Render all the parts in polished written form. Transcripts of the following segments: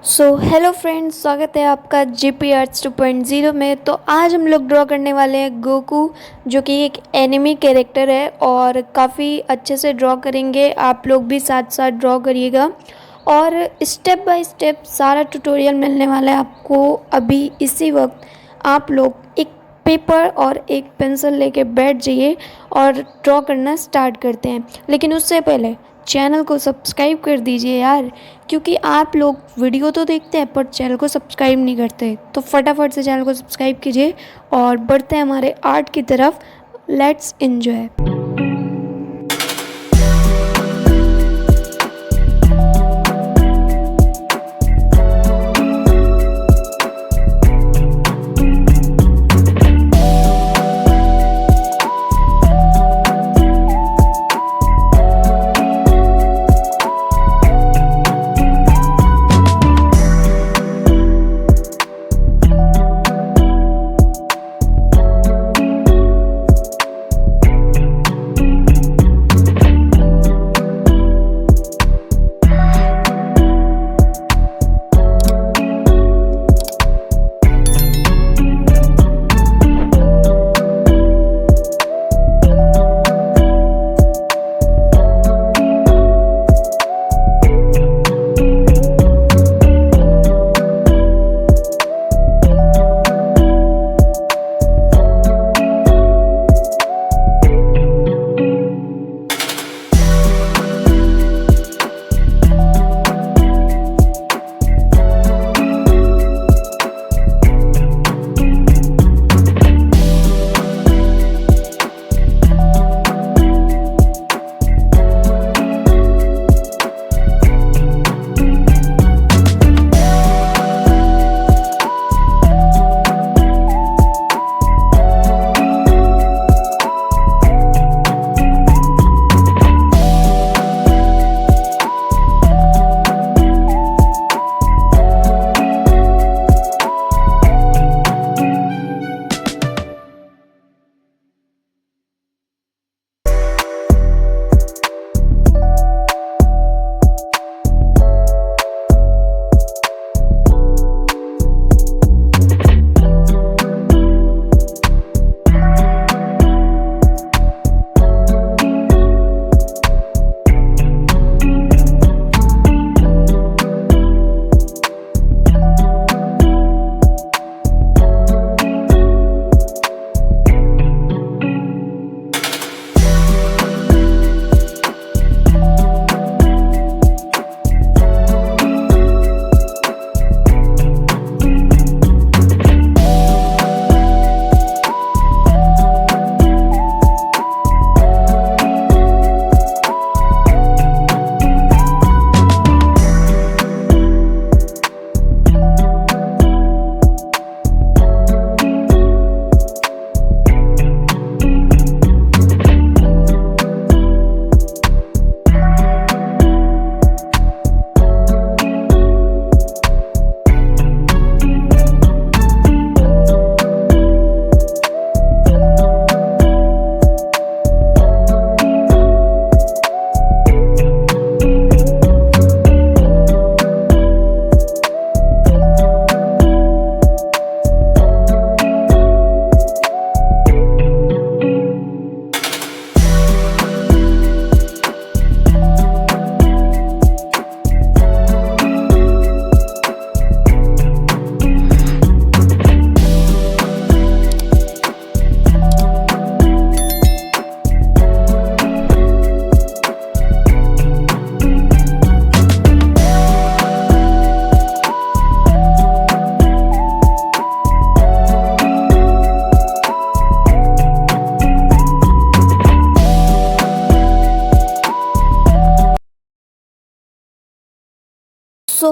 Hello friends, स्वागत है आपका जीपी आर्ट्स 2.0 में। तो आज हम लोग ड्रॉ करने वाले हैं गोकू, जो कि एक एनिमी कैरेक्टर है और काफ़ी अच्छे से ड्रॉ करेंगे। आप लोग भी साथ साथ ड्रॉ करिएगा और स्टेप बाय स्टेप सारा ट्यूटोरियल मिलने वाला है आपको अभी इसी वक्त। आप लोग एक पेपर और एक पेंसिल लेके बैठ जाइए और ड्रॉ करना स्टार्ट करते हैं। लेकिन उससे पहले चैनल को सब्सक्राइब कर दीजिए यार, क्योंकि आप लोग वीडियो तो देखते हैं पर चैनल को सब्सक्राइब नहीं करते। तो फटाफट से चैनल को सब्सक्राइब कीजिए और बढ़ते हैं हमारे आर्ट की तरफ। Let's enjoy.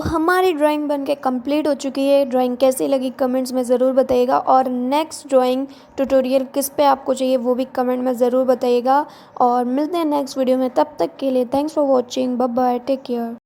हमारी ड्राइंग बनके कंप्लीट हो चुकी है। ड्राइंग कैसी लगी कमेंट्स में ज़रूर बताइएगा और नेक्स्ट ड्राइंग ट्यूटोरियल किस पे आपको चाहिए वो भी कमेंट में ज़रूर बताइएगा। और मिलते हैं नेक्स्ट वीडियो में, तब तक के लिए thanks for watching, bye bye, take care.